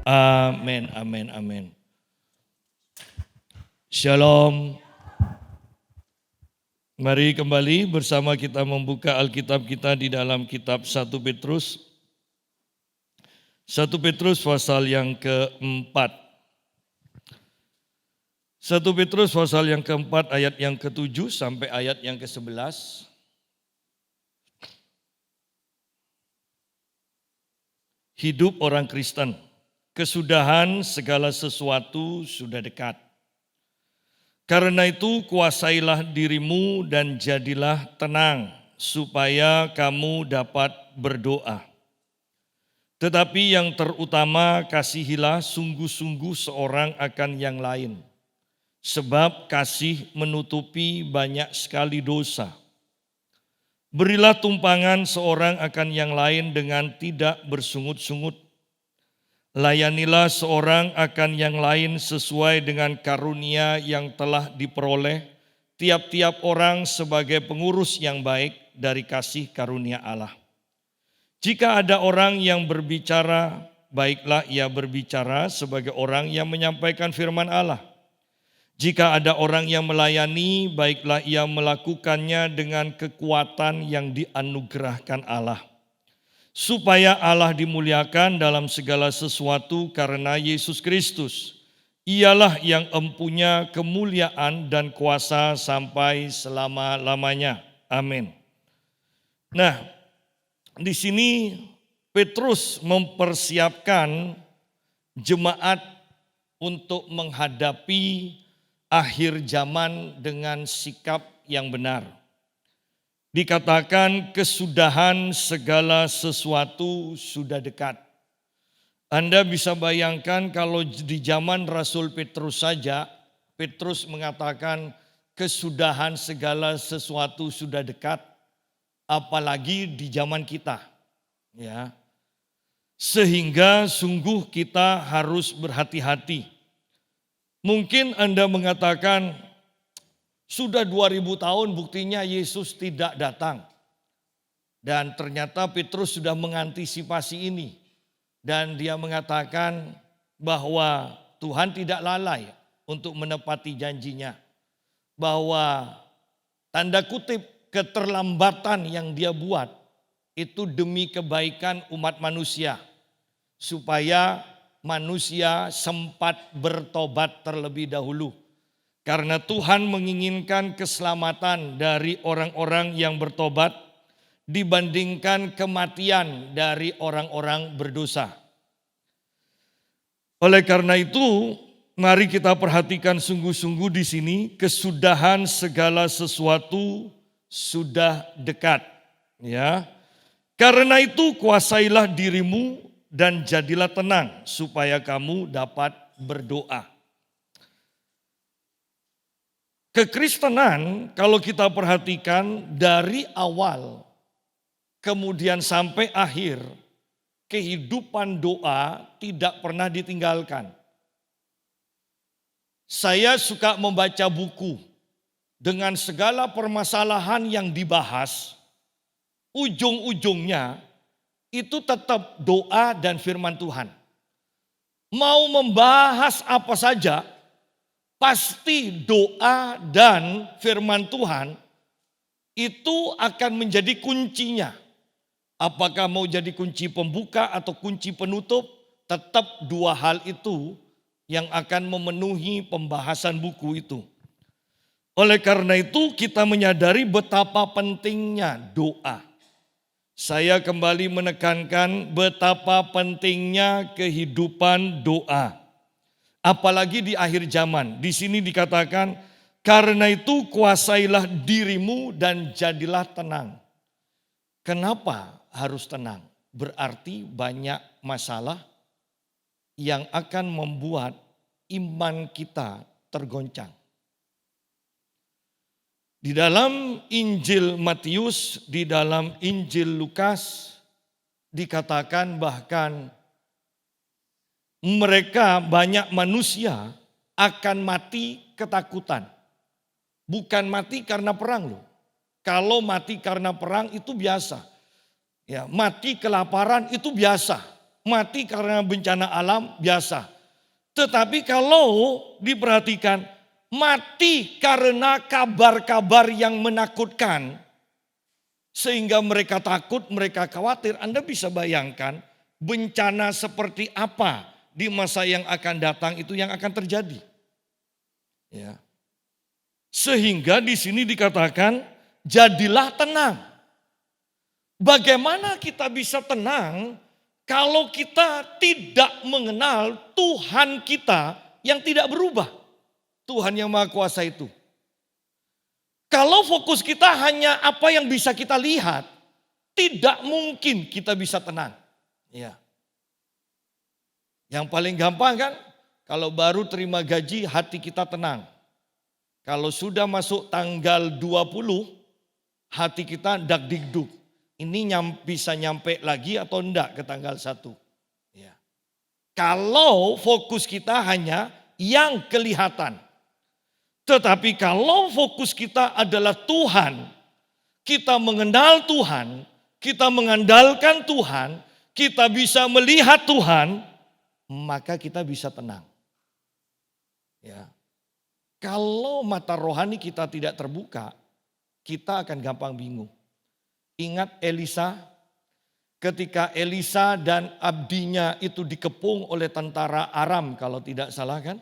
Amin, amin, amin. Shalom. Mari kembali bersama kita membuka Alkitab kita di dalam kitab 1 Petrus. 1 Petrus pasal yang keempat. 1 Petrus pasal yang keempat ayat yang ke-7 sampai ayat yang ke-11. Hidup orang Kristen. Kesudahan segala sesuatu sudah dekat. Karena itu kuasailah dirimu dan jadilah tenang, supaya kamu dapat berdoa. Tetapi yang terutama kasihilah sungguh-sungguh seorang akan yang lain. Sebab kasih menutupi banyak sekali dosa. Berilah tumpangan seorang akan yang lain dengan tidak bersungut-sungut. Layanilah seorang akan yang lain sesuai dengan karunia yang telah diperoleh tiap-tiap orang sebagai pengurus yang baik dari kasih karunia Allah. Jika ada orang yang berbicara, baiklah ia berbicara sebagai orang yang menyampaikan firman Allah. Jika ada orang yang melayani, baiklah ia melakukannya dengan kekuatan yang dianugerahkan Allah. Supaya Allah dimuliakan dalam segala sesuatu karena Yesus Kristus. Ialah yang empunya kemuliaan dan kuasa sampai selama-lamanya. Amin. Nah, di sini Petrus mempersiapkan jemaat untuk menghadapi akhir zaman dengan sikap yang benar. Dikatakan kesudahan segala sesuatu sudah dekat. Anda bisa bayangkan kalau di zaman Rasul Petrus saja, Petrus mengatakan kesudahan segala sesuatu sudah dekat, apalagi di zaman kita. Ya. Sehingga sungguh kita harus berhati-hati. Mungkin Anda mengatakan, sudah 2000 tahun buktinya Yesus tidak datang. Dan ternyata Petrus sudah mengantisipasi ini. Dan dia mengatakan bahwa Tuhan tidak lalai untuk menepati janjinya. Bahwa tanda kutip keterlambatan yang dia buat itu demi kebaikan umat manusia. Supaya manusia sempat bertobat terlebih dahulu. Karena Tuhan menginginkan keselamatan dari orang-orang yang bertobat dibandingkan kematian dari orang-orang berdosa. Oleh karena itu, mari kita perhatikan sungguh-sungguh di sini, kesudahan segala sesuatu sudah dekat. Ya. Karena itu kuasailah dirimu dan jadilah tenang supaya kamu dapat berdoa. Kekristenan kalau kita perhatikan dari awal kemudian sampai akhir, kehidupan doa tidak pernah ditinggalkan. Saya suka membaca buku dengan segala permasalahan yang dibahas, ujung-ujungnya itu tetap doa dan firman Tuhan. Mau membahas apa saja, pasti doa dan firman Tuhan itu akan menjadi kuncinya. Apakah mau jadi kunci pembuka atau kunci penutup, tetap dua hal itu yang akan memenuhi pembahasan buku itu. Oleh karena itu kita menyadari betapa pentingnya doa. Saya kembali menekankan betapa pentingnya kehidupan doa. Apalagi di akhir zaman. Di sini dikatakan, karena itu kuasailah dirimu dan jadilah tenang. Kenapa harus tenang? Berarti banyak masalah yang akan membuat iman kita tergoncang. Di dalam Injil Matius, di dalam Injil Lukas, dikatakan bahkan mereka banyak manusia akan mati ketakutan. Bukan mati karena perang loh. Kalau mati karena perang itu biasa. Ya, mati kelaparan itu biasa. mati karena bencana alam biasa. Tetapi kalau diperhatikan, mati karena kabar-kabar yang menakutkan, sehingga mereka takut, mereka khawatir. Anda bisa bayangkan bencana seperti apa di masa yang akan datang itu yang akan terjadi. Ya. Sehingga di sini dikatakan, jadilah tenang. Bagaimana kita bisa tenang kalau kita tidak mengenal Tuhan kita yang tidak berubah? Tuhan yang Maha Kuasa itu. Kalau fokus kita hanya apa yang bisa kita lihat, tidak mungkin kita bisa tenang. Ya. Yang paling gampang kan, kalau baru terima gaji hati kita tenang. Kalau sudah masuk tanggal 20, hati kita dak-dikduk. Ini bisa nyampe lagi atau enggak ke tanggal 1. Ya. Kalau fokus kita hanya yang kelihatan. Tetapi kalau fokus kita adalah Tuhan, kita mengenal Tuhan, kita mengandalkan Tuhan, kita bisa melihat Tuhan, maka kita bisa tenang. Ya. Kalau mata rohani kita tidak terbuka, kita akan gampang bingung. Ingat Elisa, ketika Elisa dan abdinya itu dikepung oleh tentara Aram kalau tidak salah kan?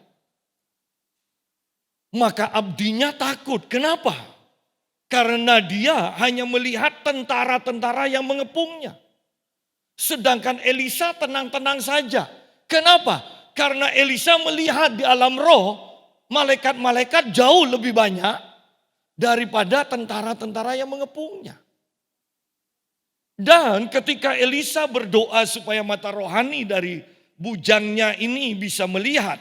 Maka abdinya takut. Kenapa? Karena dia hanya melihat tentara-tentara yang mengepungnya. Sedangkan Elisa tenang-tenang saja. Kenapa? Karena Elisa melihat di alam roh, malaikat-malaikat jauh lebih banyak daripada tentara-tentara yang mengepungnya. Dan ketika Elisa berdoa supaya mata rohani dari bujangnya ini bisa melihat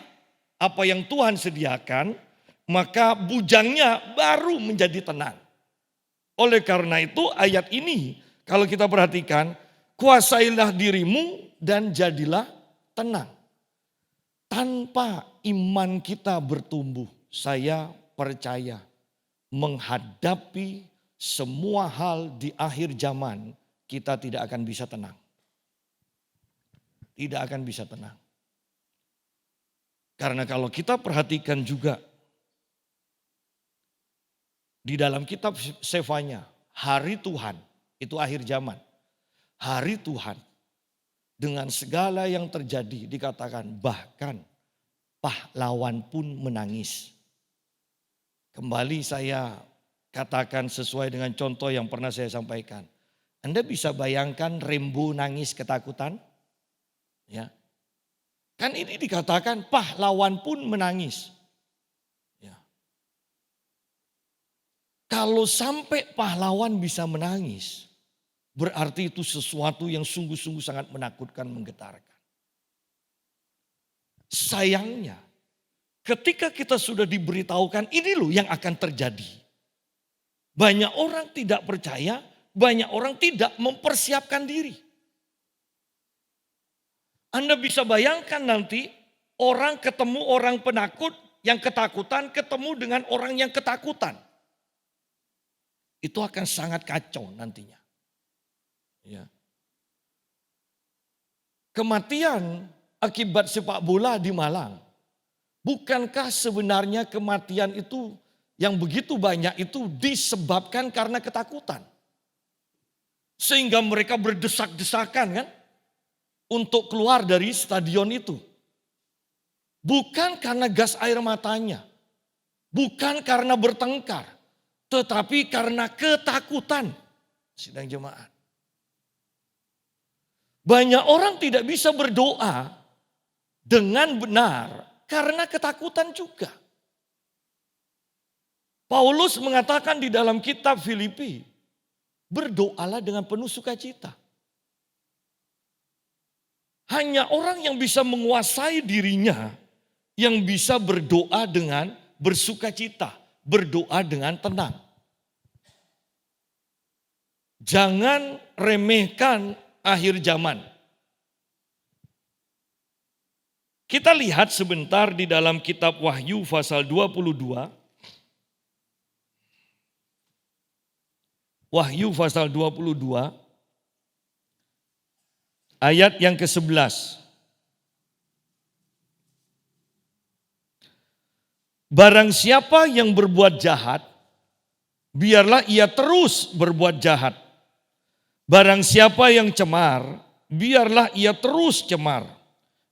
apa yang Tuhan sediakan, maka bujangnya baru menjadi tenang. Oleh karena itu ayat ini kalau kita perhatikan, kuasailah dirimu dan jadilah tenang. Tanpa iman kita bertumbuh, saya percaya menghadapi semua hal di akhir zaman, kita tidak akan bisa tenang. Tidak akan bisa tenang. Karena kalau kita perhatikan juga di dalam kitab Sefanya, hari Tuhan, itu akhir zaman. Hari Tuhan, dengan segala yang terjadi dikatakan bahkan pahlawan pun menangis. Kembali saya katakan sesuai dengan contoh yang pernah saya sampaikan. Anda bisa bayangkan Rembo nangis ketakutan? Ya. Kan ini dikatakan pahlawan pun menangis. Kalau sampai pahlawan bisa menangis, berarti itu sesuatu yang sungguh-sungguh sangat menakutkan, menggetarkan. Sayangnya, ketika kita sudah diberitahukan ini loh yang akan terjadi. Banyak orang tidak percaya, banyak orang tidak mempersiapkan diri. Anda bisa bayangkan nanti orang ketemu orang penakut yang ketakutan, ketemu dengan orang yang ketakutan. Itu akan sangat kacau nantinya. Ya. Kematian akibat sepak bola di Malang. Bukankah sebenarnya kematian itu yang begitu banyak itu disebabkan karena ketakutan? Sehingga mereka berdesak-desakan kan untuk keluar dari stadion itu. Bukan karena gas air matanya. Bukan karena bertengkar. Tetapi karena ketakutan, sidang jemaat. Banyak orang tidak bisa berdoa dengan benar karena ketakutan juga. Paulus mengatakan di dalam kitab Filipi, berdoalah dengan penuh sukacita. Hanya orang yang bisa menguasai dirinya yang bisa berdoa dengan bersukacita. Berdoa dengan tenang. Jangan remehkan akhir zaman. Kita lihat sebentar di dalam kitab Wahyu pasal 22. Wahyu pasal 22. ayat yang ke-11. Barang siapa yang berbuat jahat, biarlah ia terus berbuat jahat. Barang siapa yang cemar, biarlah ia terus cemar.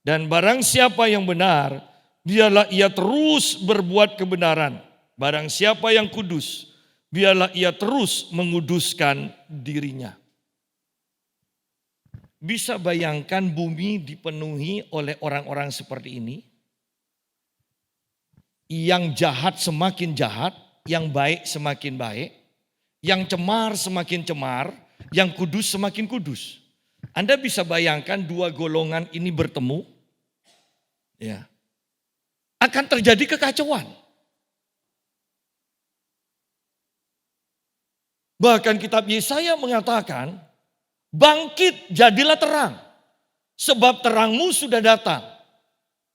Dan barang siapa yang benar, biarlah ia terus berbuat kebenaran. Barang siapa yang kudus, biarlah ia terus menguduskan dirinya. Bisa bayangkan bumi dipenuhi oleh orang-orang seperti ini? Yang jahat semakin jahat, yang baik semakin baik, yang cemar semakin cemar, yang kudus semakin kudus. Anda bisa bayangkan dua golongan ini bertemu, ya, akan terjadi kekacauan. Bahkan kitab Yesaya mengatakan, bangkit jadilah terang, sebab terangmu sudah datang.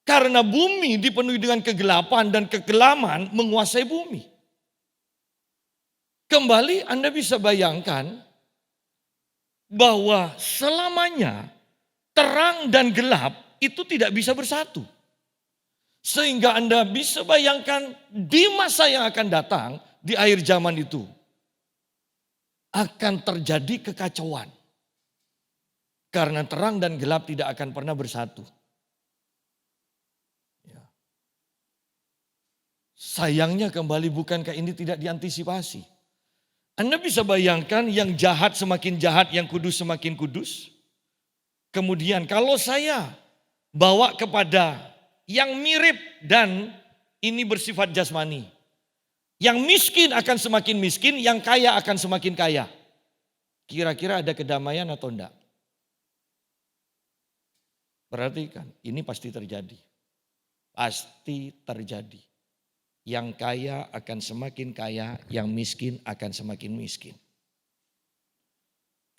Karena bumi dipenuhi dengan kegelapan dan kekelaman menguasai bumi. Kembali Anda bisa bayangkan bahwa selamanya terang dan gelap itu tidak bisa bersatu. Sehingga Anda bisa bayangkan di masa yang akan datang, di akhir zaman itu, akan terjadi kekacauan. Karena terang dan gelap tidak akan pernah bersatu. Sayangnya kembali, bukankah ini tidak diantisipasi? Anda bisa bayangkan yang jahat semakin jahat, yang kudus semakin kudus. Kemudian kalau saya bawa kepada yang mirip dan ini bersifat jasmani. Yang miskin akan semakin miskin, yang kaya akan semakin kaya. Kira-kira ada kedamaian atau enggak? Perhatikan, ini pasti terjadi. Pasti terjadi. Yang kaya akan semakin kaya, yang miskin akan semakin miskin.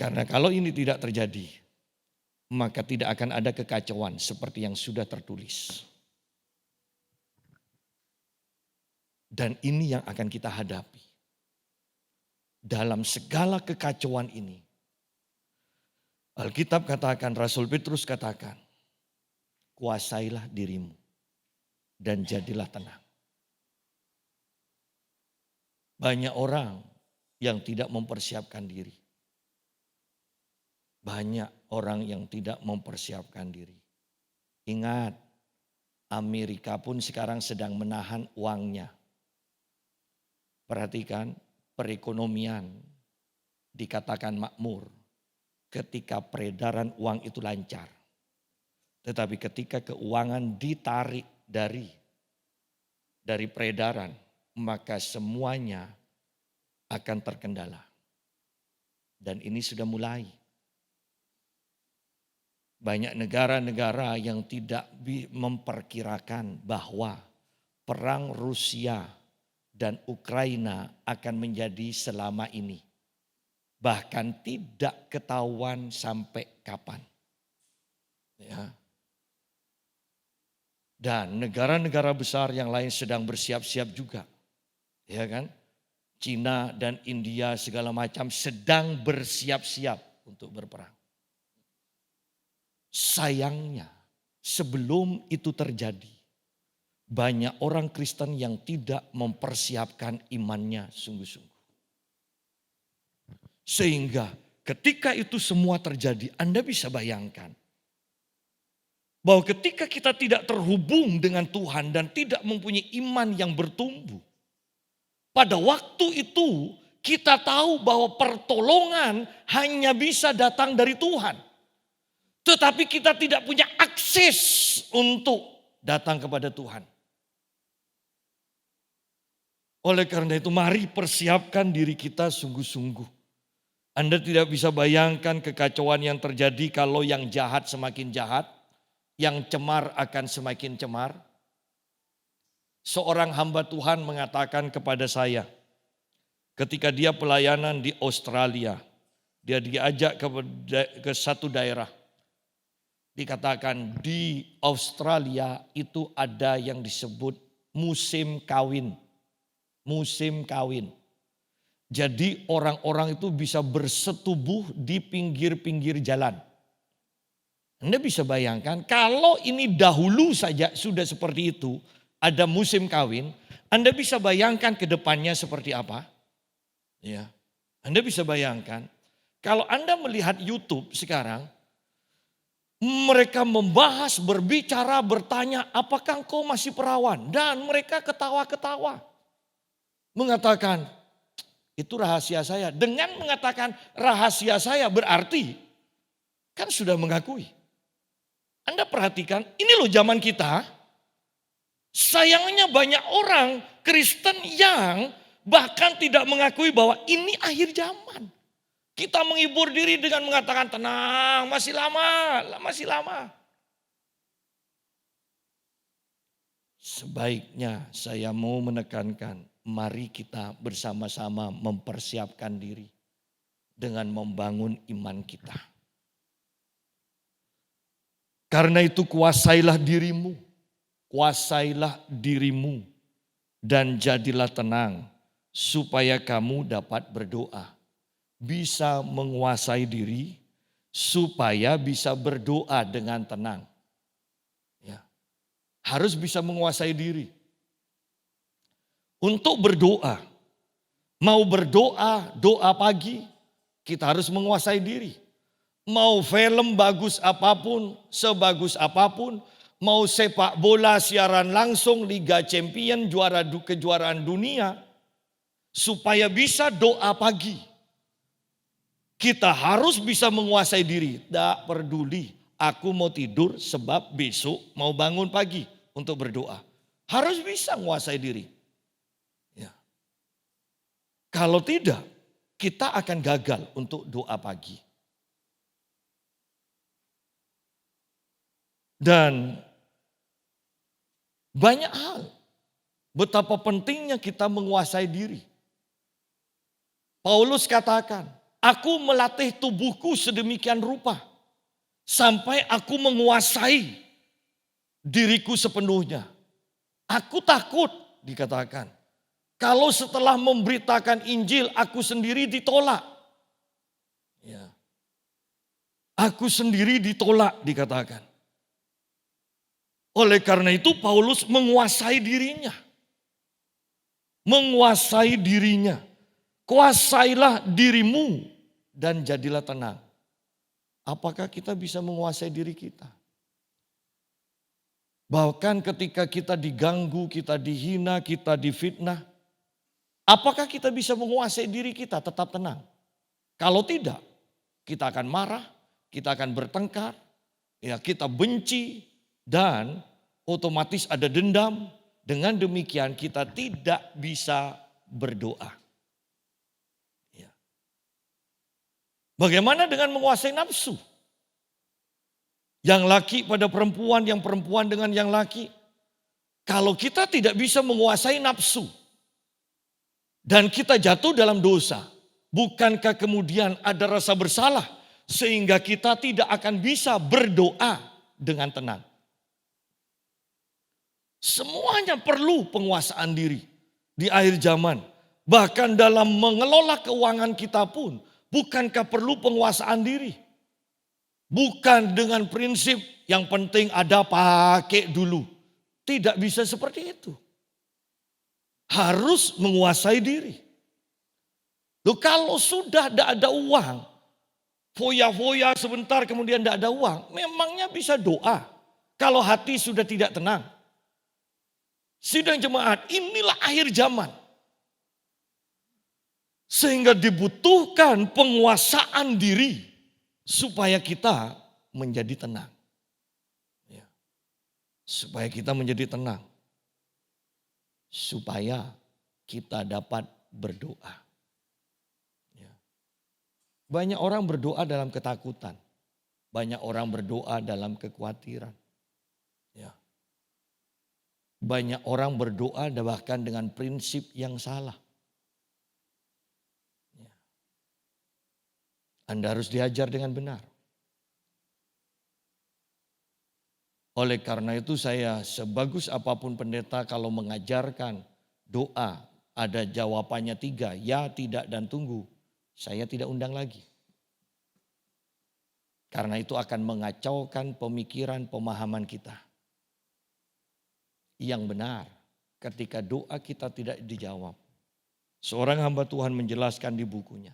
Karena kalau ini tidak terjadi, maka tidak akan ada kekacauan seperti yang sudah tertulis. Dan ini yang akan kita hadapi. Dalam segala kekacauan ini, Alkitab katakan, Rasul Petrus katakan, kuasailah dirimu dan jadilah tenang. Banyak orang yang tidak mempersiapkan diri. Banyak orang yang tidak mempersiapkan diri. Ingat, Amerika pun sekarang sedang menahan uangnya. Perhatikan, perekonomian dikatakan makmur ketika peredaran uang itu lancar. Tetapi ketika keuangan ditarik dari peredaran, maka semuanya akan terkendala. Dan ini sudah mulai. Banyak negara-negara yang tidak memperkirakan bahwa perang Rusia dan Ukraina akan menjadi selama ini. Bahkan tidak ketahuan sampai kapan. Ya. Dan negara-negara besar yang lain sedang bersiap-siap juga. Ya kan? Cina dan India segala macam sedang bersiap-siap untuk berperang. Sayangnya sebelum itu terjadi, banyak orang Kristen yang tidak mempersiapkan imannya sungguh-sungguh. Sehingga ketika itu semua terjadi, Anda bisa bayangkan bahwa ketika kita tidak terhubung dengan Tuhan dan tidak mempunyai iman yang bertumbuh, pada waktu itu kita tahu bahwa pertolongan hanya bisa datang dari Tuhan. Tetapi kita tidak punya akses untuk datang kepada Tuhan. Oleh karena itu mari persiapkan diri kita sungguh-sungguh. Anda tidak bisa bayangkan kekacauan yang terjadi kalau yang jahat semakin jahat, yang cemar akan semakin cemar. Seorang hamba Tuhan mengatakan kepada saya, ketika dia pelayanan di Australia, dia diajak ke satu daerah. Dikatakan di Australia itu ada yang disebut musim kawin. Musim kawin. Jadi orang-orang itu bisa bersetubuh di pinggir-pinggir jalan. Anda bisa bayangkan kalau ini dahulu saja sudah seperti itu, ada musim kawin, Anda bisa bayangkan ke depannya seperti apa? Ya. Anda bisa bayangkan kalau Anda melihat YouTube sekarang, mereka membahas, berbicara, bertanya, apakah engkau masih perawan? Dan mereka ketawa-ketawa. Mengatakan, itu rahasia saya. Dengan mengatakan rahasia saya berarti, kan sudah mengakui. Anda perhatikan, ini loh zaman kita. Sayangnya banyak orang Kristen yang bahkan tidak mengakui bahwa ini akhir zaman. Kita menghibur diri dengan mengatakan tenang, masih lama, masih lama. Sebaiknya saya mau menekankan, mari kita bersama-sama mempersiapkan diri dengan membangun iman kita. Karena itu kuasailah dirimu dan jadilah tenang supaya kamu dapat berdoa. Bisa menguasai diri supaya bisa berdoa dengan tenang. Ya. Harus bisa menguasai diri. Untuk berdoa, mau berdoa, doa pagi, kita harus menguasai diri. Mau film bagus apapun, sebagus apapun, mau sepak bola siaran langsung, Liga Champion, kejuaraan dunia, supaya bisa doa pagi. Kita harus bisa menguasai diri. Tidak peduli, aku mau tidur sebab besok mau bangun pagi untuk berdoa. Harus bisa menguasai diri. Ya. Kalau tidak, kita akan gagal untuk doa pagi. Dan banyak hal, betapa pentingnya kita menguasai diri. Paulus katakan, aku melatih tubuhku sedemikian rupa, sampai aku menguasai diriku sepenuhnya. Aku takut, dikatakan, kalau setelah memberitakan Injil aku sendiri ditolak. Ya. Aku sendiri ditolak, dikatakan. Oleh karena itu Paulus menguasai dirinya. Menguasai dirinya. Kuasailah dirimu dan jadilah tenang. Apakah kita bisa menguasai diri kita? Bahkan ketika kita diganggu, kita dihina, kita difitnah. Apakah kita bisa menguasai diri kita tetap tenang? Kalau tidak, kita akan marah, kita akan bertengkar, ya kita benci, dan otomatis ada dendam. Dengan demikian kita tidak bisa berdoa. Ya. Bagaimana dengan menguasai nafsu? Yang laki pada perempuan, yang perempuan dengan yang laki. Kalau kita tidak bisa menguasai nafsu dan kita jatuh dalam dosa, bukankah kemudian ada rasa bersalah sehingga kita tidak akan bisa berdoa dengan tenang? Semuanya perlu penguasaan diri di akhir zaman. Bahkan dalam mengelola keuangan kita pun, bukankah perlu penguasaan diri? Bukan dengan prinsip yang penting ada pakai dulu. Tidak bisa seperti itu. Harus menguasai diri. Loh, kalau sudah tidak ada uang, foya-foya sebentar kemudian tidak ada uang, memangnya bisa doa kalau hati sudah tidak tenang. Sidang jemaat, inilah akhir zaman. Sehingga dibutuhkan penguasaan diri supaya kita menjadi tenang. Ya. Supaya kita menjadi tenang. Supaya kita dapat berdoa. Ya. Banyak orang berdoa dalam ketakutan. Banyak orang berdoa dalam kekhawatiran. Ya. Banyak orang berdoa bahkan dengan prinsip yang salah. Ya. Anda harus diajar dengan benar. Oleh karena itu saya sebagus apapun pendeta kalau mengajarkan doa ada jawabannya 3, ya, tidak, dan tunggu. Saya tidak undang lagi. Karena itu akan mengacaukan pemikiran, pemahaman kita. Yang benar ketika doa kita tidak dijawab. Seorang hamba Tuhan menjelaskan di bukunya.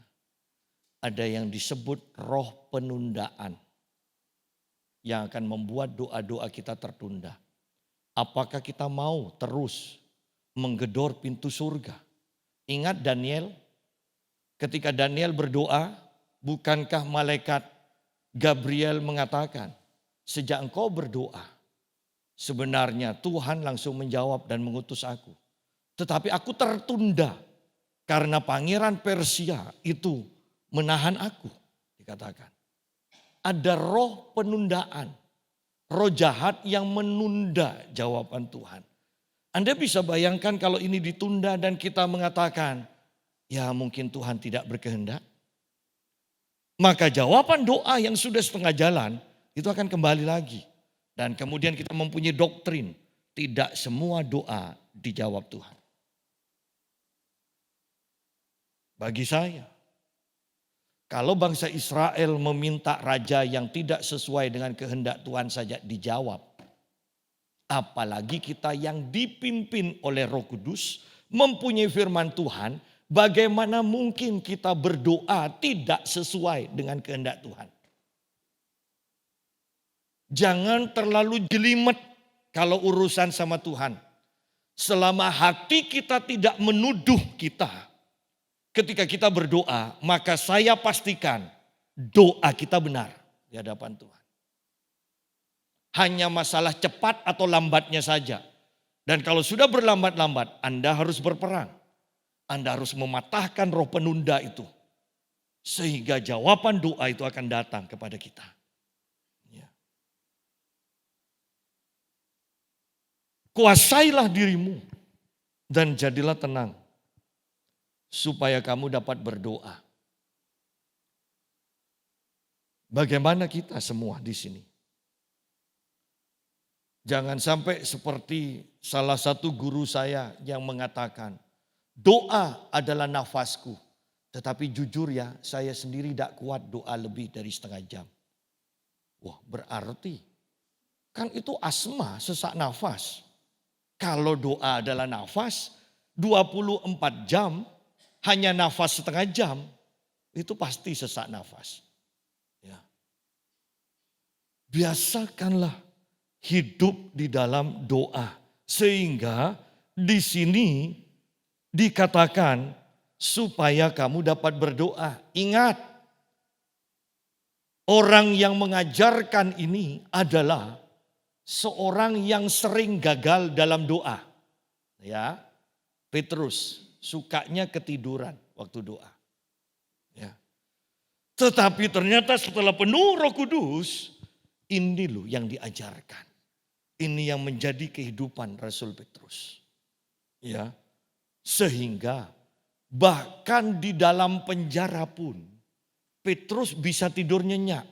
Ada yang disebut roh penundaan. Yang akan membuat doa-doa kita tertunda. Apakah kita mau terus menggedor pintu surga? Ingat Daniel, ketika Daniel berdoa, bukankah malaikat Gabriel mengatakan, sejak engkau berdoa, sebenarnya Tuhan langsung menjawab dan mengutus aku. Tetapi aku tertunda karena pangeran Persia itu menahan aku, dikatakan. Ada roh penundaan, roh jahat yang menunda jawaban Tuhan. Anda bisa bayangkan kalau ini ditunda dan kita mengatakan, ya mungkin Tuhan tidak berkehendak. Maka jawaban doa yang sudah setengah jalan itu akan kembali lagi. Dan kemudian kita mempunyai doktrin, tidak semua doa dijawab Tuhan. Bagi saya, kalau bangsa Israel meminta raja yang tidak sesuai dengan kehendak Tuhan saja dijawab. Apalagi kita yang dipimpin oleh Roh Kudus, mempunyai firman Tuhan, bagaimana mungkin kita berdoa tidak sesuai dengan kehendak Tuhan. Jangan terlalu jelimet kalau urusan sama Tuhan. Selama hati kita tidak menuduh kita ketika kita berdoa, maka saya pastikan doa kita benar di hadapan Tuhan. Hanya masalah cepat atau lambatnya saja. Dan kalau sudah berlambat-lambat, Anda harus berperang. Anda harus mematahkan roh penunda itu. Sehingga jawaban doa itu akan datang kepada kita. Ya. Kuasailah dirimu dan jadilah tenang. Supaya kamu dapat berdoa. Bagaimana kita semua di sini? Jangan sampai seperti salah satu guru saya yang mengatakan, doa adalah nafasku. Tetapi jujur ya, saya sendiri tidak kuat doa lebih dari setengah jam. Wah, berarti kan itu asma, sesak nafas. Kalau doa adalah nafas, 24 jam hanya nafas setengah jam, itu pasti sesak nafas. Ya. Biasakanlah hidup di dalam doa. Sehingga di sini dikatakan supaya kamu dapat berdoa. Ingat, orang yang mengajarkan ini adalah seorang yang sering gagal dalam doa. Ya, Petrus sukanya ketiduran waktu doa. Ya. Tetapi ternyata setelah penuh Roh Kudus, ini loh yang diajarkan. Ini yang menjadi kehidupan Rasul Petrus. Ya. Sehingga bahkan di dalam penjara pun Petrus bisa tidur nyenyak.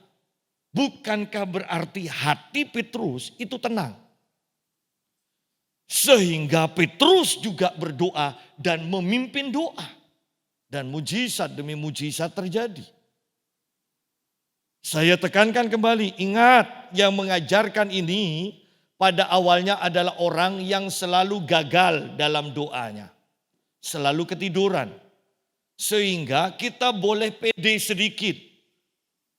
Bukankah berarti hati Petrus itu tenang? Sehingga Petrus juga berdoa dan memimpin doa. Dan mujizat demi mujizat terjadi. Saya tekankan kembali, ingat yang mengajarkan ini pada awalnya adalah orang yang selalu gagal dalam doanya. Selalu ketiduran. Sehingga kita boleh pede sedikit.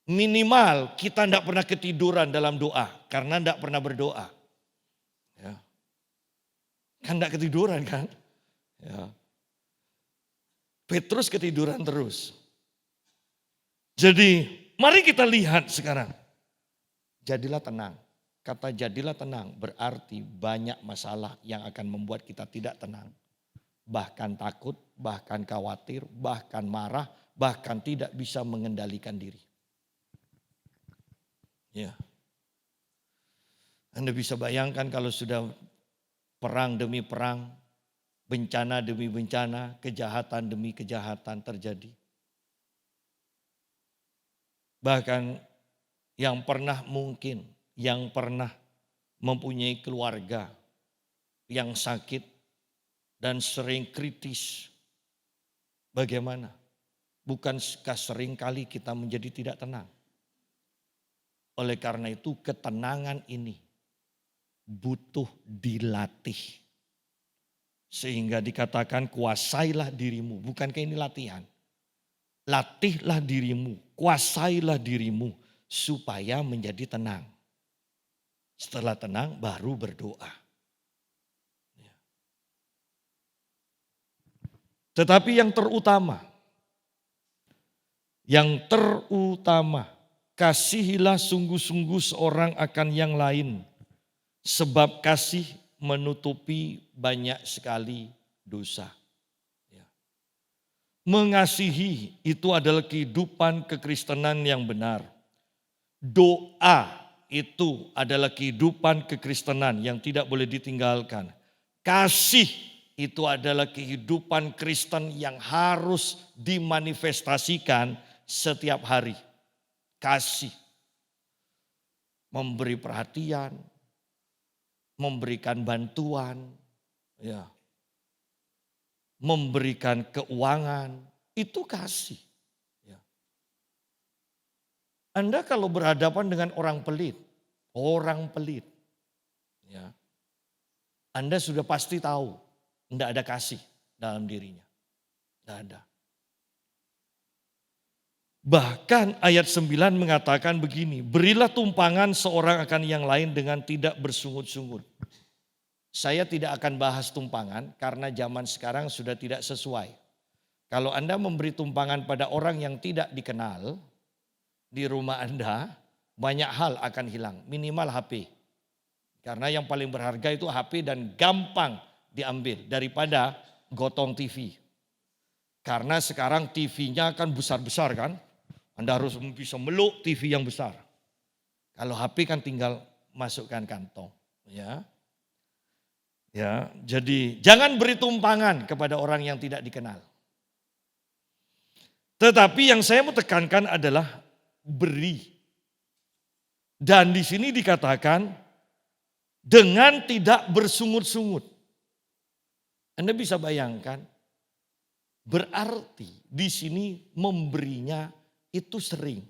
Minimal kita tidak pernah ketiduran dalam doa. Karena tidak pernah berdoa. Ya. Kan tidak ketiduran kan. Ya. Petrus ketiduran terus. Jadi mari kita lihat sekarang. Jadilah tenang. Kata jadilah tenang berarti banyak masalah yang akan membuat kita tidak tenang. Bahkan takut, bahkan khawatir, bahkan marah, bahkan tidak bisa mengendalikan diri. Ya. Anda bisa bayangkan kalau sudah perang demi perang, bencana demi bencana, kejahatan demi kejahatan terjadi. Bahkan yang pernah mungkin, yang pernah mempunyai keluarga yang sakit dan sering kritis. Bagaimana? Bukankah sering kali kita menjadi tidak tenang? Oleh karena itu ketenangan ini butuh dilatih. Sehingga dikatakan kuasailah dirimu. Bukankah ini latihan? Latihlah dirimu, kuasailah dirimu supaya menjadi tenang. Setelah tenang baru berdoa. Tetapi yang terutama, kasihilah sungguh-sungguh seorang akan yang lain. Sebab kasih menutupi banyak sekali dosa. Mengasihi itu adalah kehidupan kekristenan yang benar. Doa itu adalah kehidupan kekristenan yang tidak boleh ditinggalkan. Kasih itu adalah kehidupan Kristen yang harus dimanifestasikan setiap hari. Kasih, memberi perhatian, memberikan bantuan, ya, memberikan keuangan, itu kasih. Ya. Anda kalau berhadapan dengan orang pelit, ya, Anda sudah pasti tahu, tidak ada kasih dalam dirinya. Tidak ada. Bahkan ayat 9 mengatakan begini, berilah tumpangan seorang akan yang lain dengan tidak bersungut-sungut. Saya tidak akan bahas tumpangan karena zaman sekarang sudah tidak sesuai. Kalau Anda memberi tumpangan pada orang yang tidak dikenal, di rumah Anda banyak hal akan hilang, minimal HP. Karena yang paling berharga itu HP dan gampang diambil daripada gotong TV. Karena sekarang TV-nya kan besar-besar kan. Anda harus bisa meluk TV yang besar. Kalau HP kan tinggal masukkan kantong. Ya, jadi jangan beri tumpangan kepada orang yang tidak dikenal. Tetapi yang saya mau tekankan adalah beri. Dan di sini dikatakan dengan tidak bersungut-sungut. Anda bisa bayangkan, berarti di sini memberinya itu sering.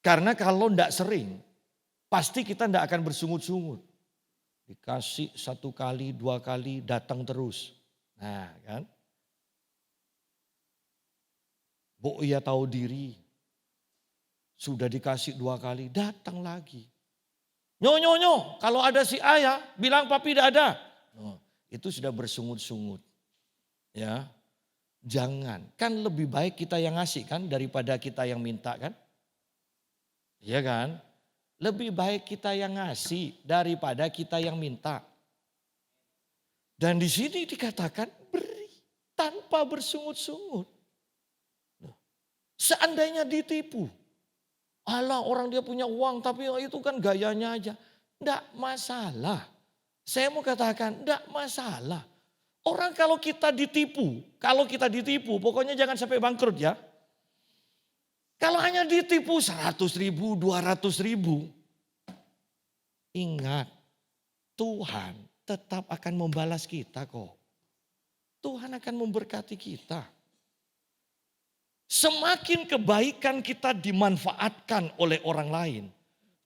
Karena kalau tidak sering, pasti kita tidak akan bersungut-sungut. Dikasih 1 kali, 2 kali, datang terus. Nah kan. Bu ia tahu diri. Sudah dikasih 2 kali, datang lagi. Nyo, kalau ada si ayah, bilang papi tidak ada. Oh, itu sudah bersungut-sungut. Ya. Jangan, kan lebih baik kita yang ngasih kan daripada kita yang minta kan? Iya kan? Lebih baik kita yang ngasih daripada kita yang minta. Dan di sini dikatakan beri tanpa bersungut-sungut. Seandainya ditipu, alah orang dia punya uang tapi itu kan gayanya aja. Enggak masalah. Saya mau katakan enggak masalah. Orang kalau kita ditipu pokoknya jangan sampai bangkrut ya. Kalau hanya ditipu 100.000, 200.000. Ingat, Tuhan tetap akan membalas kita kok. Tuhan akan memberkati kita. Semakin kebaikan kita dimanfaatkan oleh orang lain,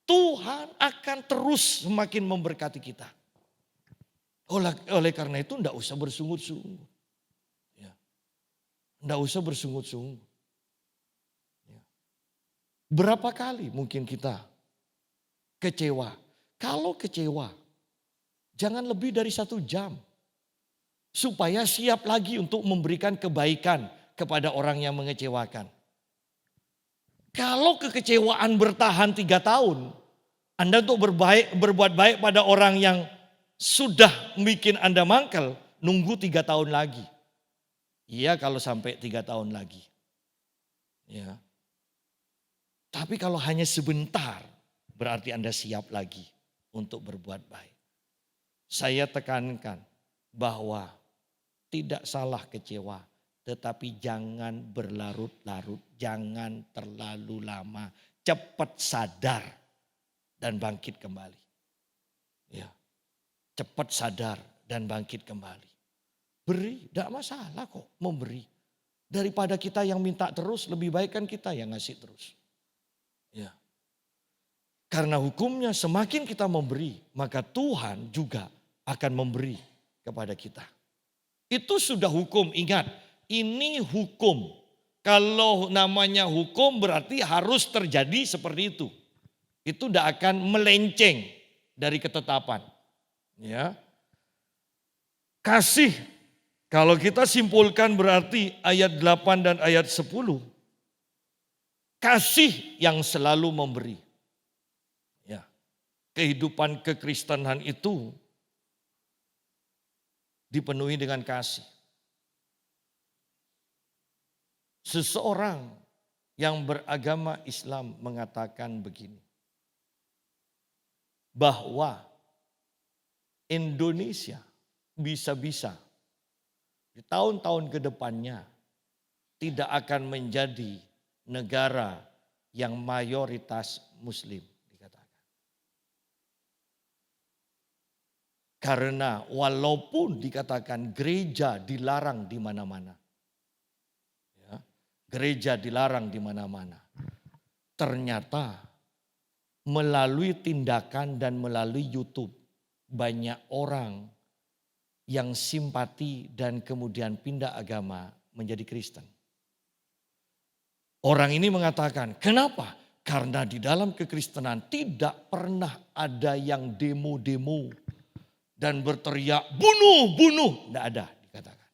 Tuhan akan terus semakin memberkati kita. Oleh karena itu enggak usah bersungut-sungut. Ya. Enggak usah bersungut-sungut. Ya. Berapa kali mungkin kita kecewa? Kalau kecewa, jangan lebih dari 1 jam. Supaya siap lagi untuk memberikan kebaikan kepada orang yang mengecewakan. Kalau kekecewaan bertahan 3 tahun, Anda untuk berbuat baik pada orang yang sudah bikin Anda mangkel, nunggu 3 tahun lagi. Iya kalau sampai 3 tahun lagi. Ya. Tapi kalau hanya sebentar, berarti Anda siap lagi untuk berbuat baik. Saya tekankan bahwa tidak salah kecewa, tetapi jangan berlarut-larut, jangan terlalu lama. Cepat sadar dan bangkit kembali. Ya. Cepat sadar dan bangkit kembali. Beri, tidak masalah kok memberi. Daripada kita yang minta terus, lebih baik kan kita yang ngasih terus. Ya. Karena hukumnya semakin kita memberi, maka Tuhan juga akan memberi kepada kita. Itu sudah hukum, ingat. Ini hukum. Kalau namanya hukum berarti harus terjadi seperti itu. Itu tidak akan melenceng dari ketetapan. Ya. Kasih, kalau kita simpulkan berarti ayat 8 dan ayat 10. Kasih yang selalu memberi. Ya. Kehidupan kekristenan itu dipenuhi dengan kasih. Seseorang yang beragama Islam mengatakan begini, bahwa Indonesia bisa-bisa di tahun-tahun ke depannya tidak akan menjadi negara yang mayoritas Muslim, dikatakan. Karena walaupun dikatakan gereja dilarang di mana-mana, ya, gereja dilarang di mana-mana, ternyata melalui tindakan dan melalui YouTube banyak orang yang simpati dan kemudian pindah agama menjadi Kristen. Orang ini mengatakan, kenapa? Karena di dalam kekristenan tidak pernah ada yang demo-demo dan berteriak bunuh, bunuh. Tidak ada, dikatakan.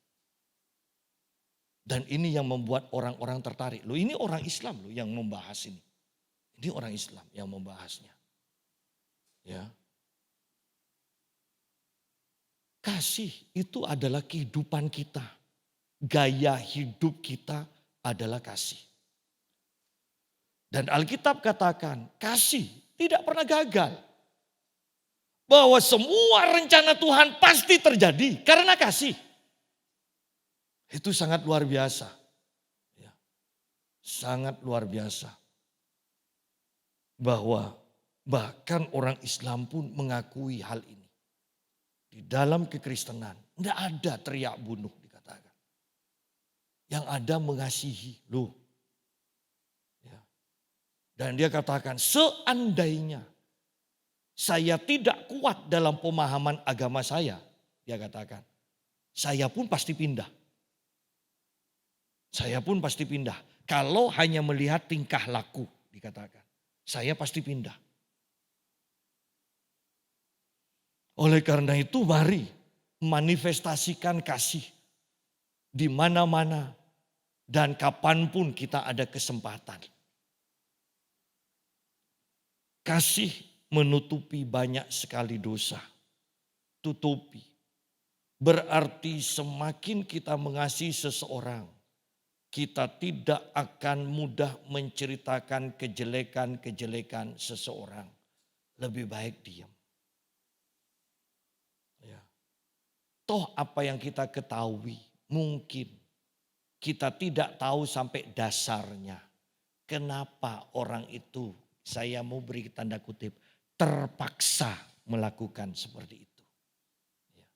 Dan ini yang membuat orang-orang tertarik. Loh, ini orang Islam loh yang membahas ini. Ini orang Islam yang membahasnya. Ya. Kasih itu adalah kehidupan kita. Gaya hidup kita adalah kasih. Dan Alkitab katakan kasih tidak pernah gagal. Bahwa semua rencana Tuhan pasti terjadi karena kasih. Itu sangat luar biasa. Ya. Sangat luar biasa. Bahwa bahkan orang Islam pun mengakui hal ini. Di dalam kekristenan tidak ada teriak bunuh dikatakan. Yang ada mengasihi loh. Ya. Dan dia katakan seandainya saya tidak kuat dalam pemahaman agama saya. Dia katakan saya pun pasti pindah. Saya pun pasti pindah. Kalau hanya melihat tingkah laku dikatakan. Saya pasti pindah. Oleh karena itu mari manifestasikan kasih di mana-mana dan kapanpun kita ada kesempatan. Kasih menutupi banyak sekali dosa. Tutupi. Berarti semakin kita mengasihi seseorang, kita tidak akan mudah menceritakan kejelekan-kejelekan seseorang. Lebih baik diam. Ya. Toh apa yang kita ketahui mungkin kita tidak tahu sampai dasarnya. Kenapa orang itu, saya mau beri tanda kutip, terpaksa melakukan seperti itu. Ya.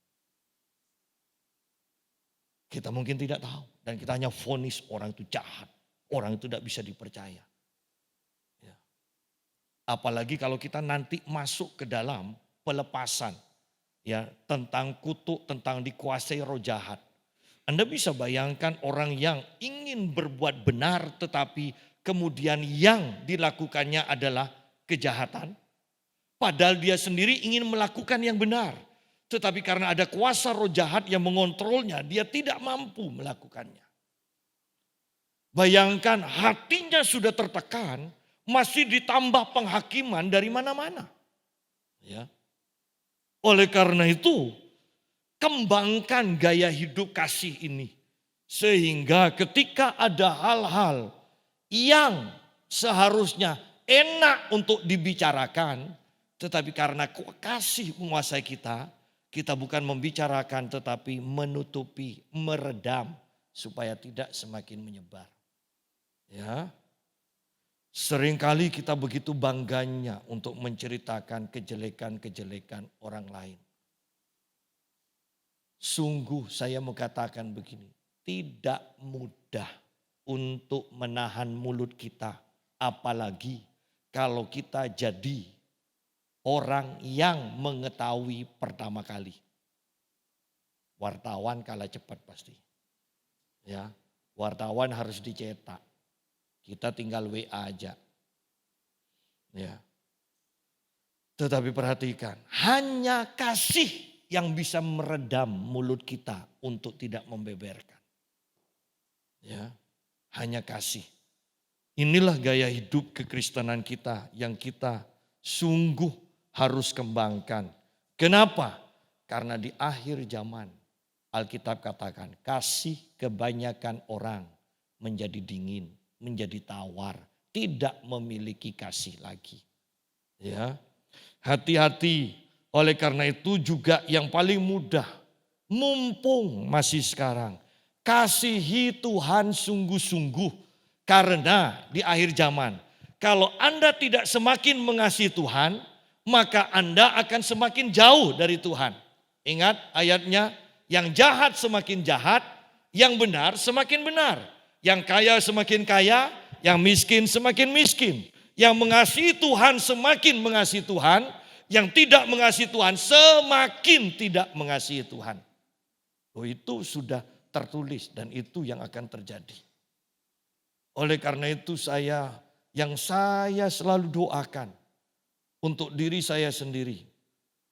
Kita mungkin tidak tahu dan kita hanya vonis orang itu jahat. Orang itu tidak bisa dipercaya. Ya. Apalagi kalau kita nanti masuk ke dalam pelepasan. Ya, tentang kutuk, tentang dikuasai roh jahat. Anda bisa bayangkan orang yang ingin berbuat benar tetapi kemudian yang dilakukannya adalah kejahatan. Padahal dia sendiri ingin melakukan yang benar. Tetapi karena ada kuasa roh jahat yang mengontrolnya, dia tidak mampu melakukannya. Bayangkan hatinya sudah tertekan, masih ditambah penghakiman dari mana-mana. Ya. Oleh karena itu, kembangkan gaya hidup kasih ini. Sehingga ketika ada hal-hal yang seharusnya enak untuk dibicarakan. Tetapi karena kasih menguasai kita, kita bukan membicarakan tetapi menutupi, meredam. Supaya tidak semakin menyebar. Ya. Seringkali kita begitu bangganya untuk menceritakan kejelekan-kejelekan orang lain. Sungguh saya mau katakan begini, tidak mudah untuk menahan mulut kita, apalagi kalau kita jadi orang yang mengetahui pertama kali. Wartawan kalah cepat pasti. Ya, wartawan harus dicetak. Kita tinggal WA aja. Ya. Tetapi perhatikan, hanya kasih yang bisa meredam mulut kita untuk tidak membeberkan. Ya, hanya kasih. Inilah gaya hidup kekristenan kita yang kita sungguh harus kembangkan. Kenapa? Karena di akhir zaman Alkitab katakan kasih kebanyakan orang menjadi dingin, menjadi tawar, tidak memiliki kasih lagi. Ya, hati-hati. Oleh karena itu juga yang paling mudah, mumpung masih sekarang, kasihi Tuhan sungguh-sungguh. Karena di akhir zaman, kalau Anda tidak semakin mengasihi Tuhan, maka Anda akan semakin jauh dari Tuhan. Ingat ayatnya, yang jahat semakin jahat, yang benar semakin benar. Yang kaya semakin kaya, yang miskin semakin miskin. Yang mengasihi Tuhan semakin mengasihi Tuhan, yang tidak mengasihi Tuhan semakin tidak mengasihi Tuhan. Oh, itu sudah tertulis dan itu yang akan terjadi. Oleh karena itu saya selalu doakan untuk diri saya sendiri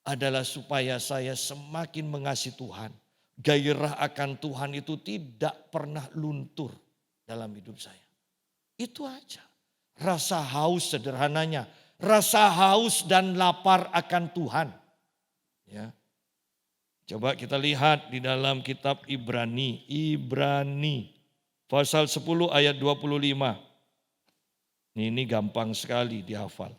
adalah supaya saya semakin mengasihi Tuhan. Gairah akan Tuhan itu tidak pernah luntur dalam hidup saya. Itu aja. Rasa haus sederhananya. Rasa haus dan lapar akan Tuhan. Ya. Coba kita lihat di dalam kitab Ibrani. Ibrani pasal 10 ayat 25. Ini gampang sekali dihafal.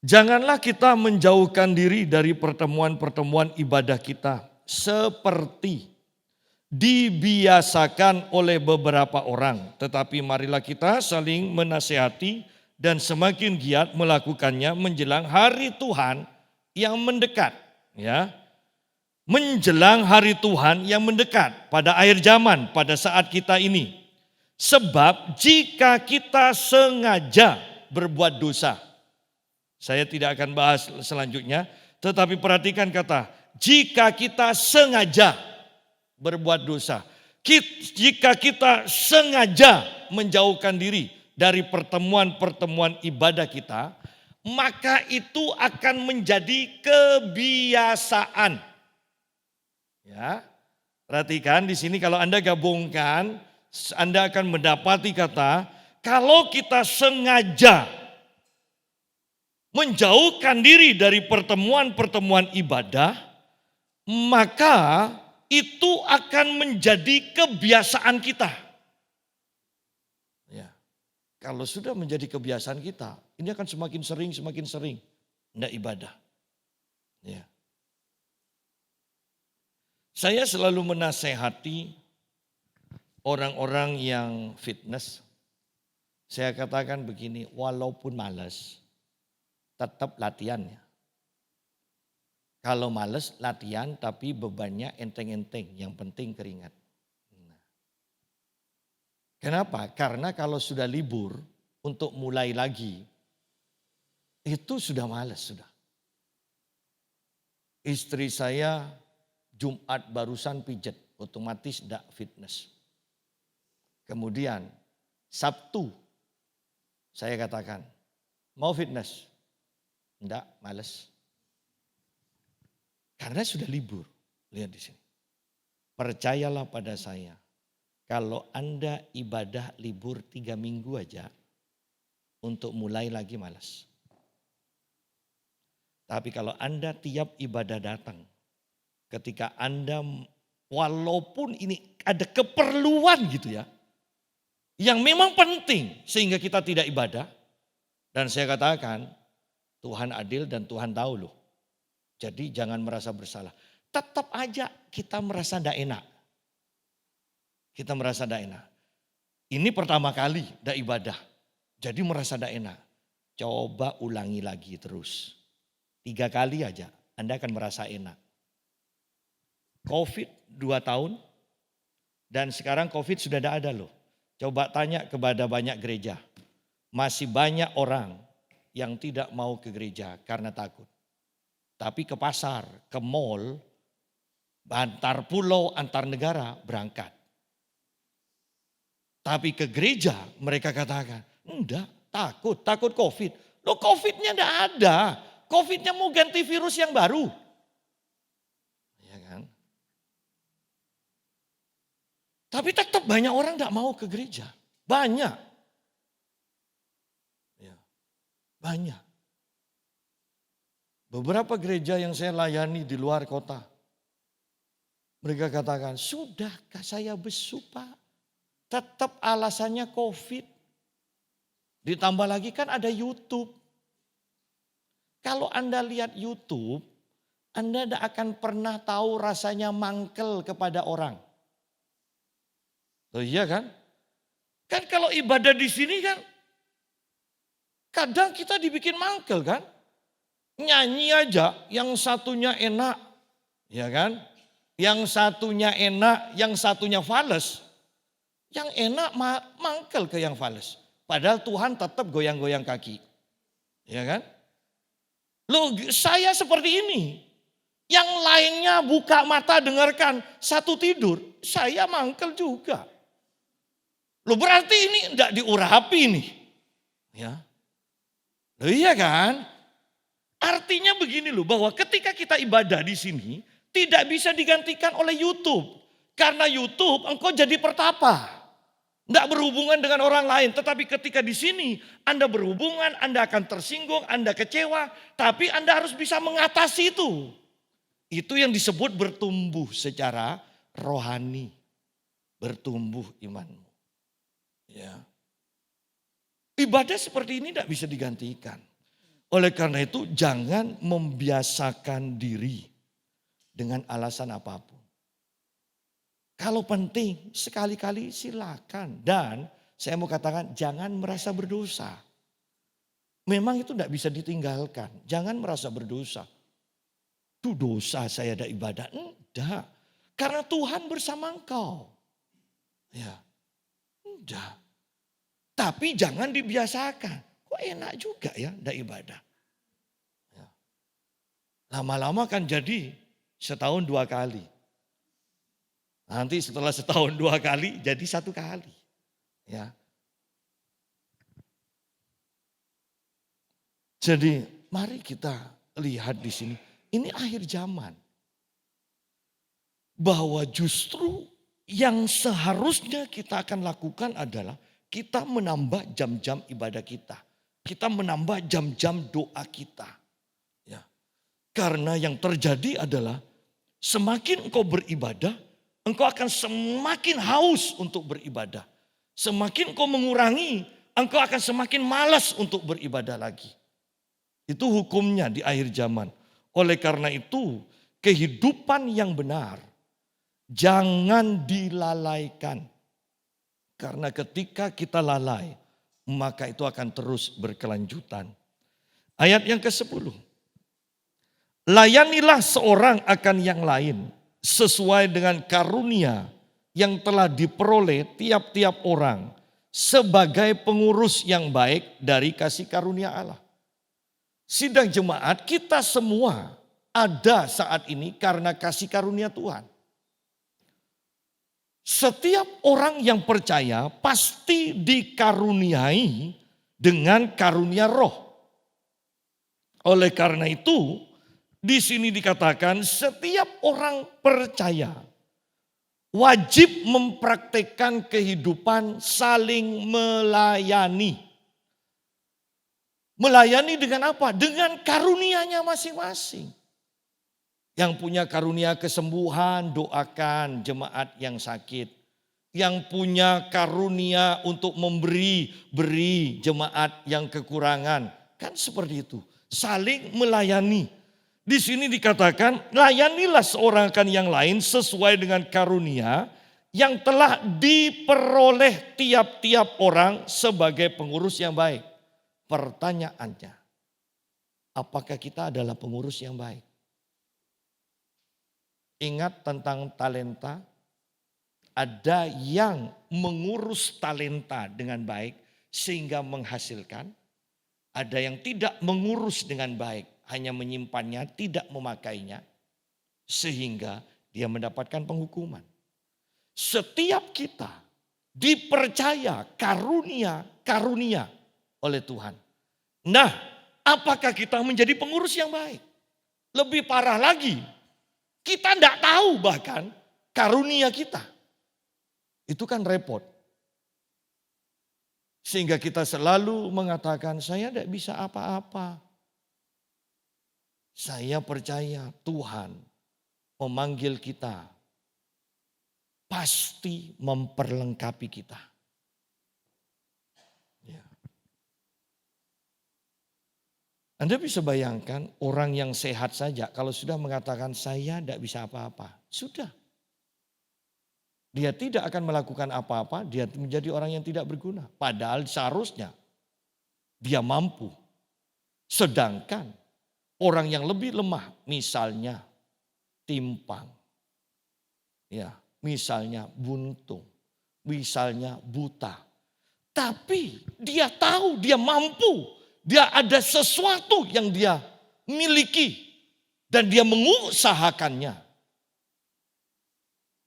Janganlah kita menjauhkan diri dari pertemuan-pertemuan ibadah kita seperti dibiasakan oleh beberapa orang. Tetapi marilah kita saling menasihati dan semakin giat melakukannya menjelang hari Tuhan yang mendekat. Ya, menjelang hari Tuhan yang mendekat pada akhir zaman, pada saat kita ini. Sebab jika kita sengaja berbuat dosa, saya tidak akan bahas selanjutnya, tetapi perhatikan kata, jika kita sengaja berbuat dosa, jika kita sengaja menjauhkan diri dari pertemuan-pertemuan ibadah kita, maka itu akan menjadi kebiasaan. Ya, perhatikan di sini kalau Anda gabungkan, Anda akan mendapati kata, kalau kita sengaja menjauhkan diri dari pertemuan-pertemuan ibadah, maka itu akan menjadi kebiasaan kita. Ya. Kalau sudah menjadi kebiasaan kita, ini akan semakin sering hendak ibadah. Ya. Saya selalu menasehati orang-orang yang fitness. Saya katakan begini, walaupun malas, tetap latihan ya. Kalau males latihan tapi bebannya enteng-enteng, yang penting keringat. Nah. Kenapa? Karena kalau sudah libur untuk mulai lagi, itu sudah malas sudah. Istri saya Jumat barusan pijet, otomatis tidak fitness. Kemudian Sabtu saya katakan, mau fitness? Enggak, males. Karena sudah libur. Lihat di sini. Percayalah pada saya. Kalau Anda ibadah libur 3 minggu aja, untuk mulai lagi malas. Tapi kalau Anda tiap ibadah datang, ketika Anda walaupun ini ada keperluan gitu ya, yang memang penting sehingga kita tidak ibadah, dan saya katakan, Tuhan adil dan Tuhan tahu loh. Jadi jangan merasa bersalah. Tetap aja kita merasa tidak enak. Kita merasa tidak enak. Ini pertama kali tidak ibadah. Jadi merasa tidak enak. Coba ulangi lagi terus. 3 kali aja Anda akan merasa enak. COVID 2 tahun Dan sekarang COVID sudah tidak ada loh. Coba tanya kepada banyak gereja. Masih banyak orang yang tidak mau ke gereja karena takut. Tapi ke pasar, ke mall, antar pulau, antar negara berangkat. Tapi ke gereja mereka katakan, enggak, takut COVID. Loh COVID-nya enggak ada. COVID-nya mau ganti virus yang baru. Ya kan? Tapi tetap banyak orang enggak mau ke gereja. Banyak. Ya, banyak. Beberapa gereja yang saya layani di luar kota. Mereka katakan, sudahkah saya besuk Pak? Tetap alasannya COVID. Ditambah lagi kan ada YouTube. Kalau Anda lihat YouTube, Anda tidak akan pernah tahu rasanya mangkel kepada orang. Oh iya kan? Kan kalau ibadah di sini kan, kadang kita dibikin mangkel kan? Nyanyi aja, yang satunya enak, ya kan? Yang satunya enak, yang satunya fales. Yang enak mangkel ke yang fales. Padahal Tuhan tetap goyang-goyang kaki. Ya kan? Loh saya seperti ini. Yang lainnya buka mata dengarkan, satu tidur. Saya mangkel juga. Loh berarti ini tidak diurapi nih. Ya. Loh iya kan? Artinya begini loh, bahwa ketika kita ibadah di sini, tidak bisa digantikan oleh YouTube. Karena YouTube engkau jadi pertapa. Tidak berhubungan dengan orang lain. Tetapi ketika di sini Anda berhubungan, Anda akan tersinggung, Anda kecewa. Tapi Anda harus bisa mengatasi itu. Itu yang disebut bertumbuh secara rohani. Bertumbuh imanmu. Ya. Ibadah seperti ini tidak bisa digantikan. Oleh karena itu jangan membiasakan diri dengan alasan apapun. Kalau penting sekali-kali silakan. Dan saya mau katakan jangan merasa berdosa. Memang itu tidak bisa ditinggalkan. Jangan merasa berdosa. Itu dosa saya ada ibadah. Enggak. Karena Tuhan bersama engkau. Ya. Enggak. Tapi jangan dibiasakan. Kok enak juga ya ada ibadah. Ya. Lama-lama kan jadi setahun 2 kali. Nanti setelah setahun 2 kali jadi 1 kali. Ya. Jadi mari kita lihat di sini. Ini akhir zaman. Bahwa justru yang seharusnya kita akan lakukan adalah kita menambah jam-jam ibadah kita. Kita menambah jam-jam doa kita. Ya. Karena yang terjadi adalah semakin engkau beribadah, engkau akan semakin haus untuk beribadah. Semakin engkau mengurangi, engkau akan semakin malas untuk beribadah lagi. Itu hukumnya di akhir zaman. Oleh karena itu, kehidupan yang benar jangan dilalaikan. Karena ketika kita lalai, maka itu akan terus berkelanjutan. Ayat yang ke-10. Layanilah seorang akan yang lain sesuai dengan karunia yang telah diperoleh tiap-tiap orang sebagai pengurus yang baik dari kasih karunia Allah. Sidang jemaat kita semua ada saat ini karena kasih karunia Tuhan. Setiap orang yang percaya pasti dikaruniai dengan karunia roh. Oleh karena itu, di sini dikatakan setiap orang percaya wajib mempraktekkan kehidupan saling melayani. Melayani dengan apa? Dengan karunianya masing-masing. Yang punya karunia kesembuhan, doakan jemaat yang sakit. Yang punya karunia untuk memberi, beri jemaat yang kekurangan. Kan seperti itu. Saling melayani. Di sini dikatakan, layanilah seorang akan yang lain sesuai dengan karunia yang telah diperoleh tiap-tiap orang sebagai pengurus yang baik. Pertanyaannya, apakah kita adalah pengurus yang baik? Ingat tentang talenta, Ada yang mengurus talenta dengan baik sehingga menghasilkan. Ada yang tidak mengurus dengan baik, hanya menyimpannya, tidak memakainya, sehingga dia mendapatkan penghukuman. Setiap kita dipercaya karunia oleh Tuhan. Nah, apakah kita menjadi pengurus yang baik? Lebih parah lagi, kita tidak tahu bahkan karunia kita. Itu kan repot. Sehingga kita selalu mengatakan, saya tidak bisa apa-apa. Saya percaya Tuhan memanggil kita, pasti memperlengkapi kita. Ya. Anda bisa bayangkan orang yang sehat saja kalau sudah mengatakan saya tidak bisa apa-apa. Sudah. Dia tidak akan melakukan apa-apa, dia menjadi orang yang tidak berguna. Padahal seharusnya dia mampu. Sedangkan orang yang lebih lemah, misalnya timpang, ya, misalnya buntung, misalnya buta. Tapi dia tahu, dia mampu, dia ada sesuatu yang dia miliki dan dia mengusahakannya.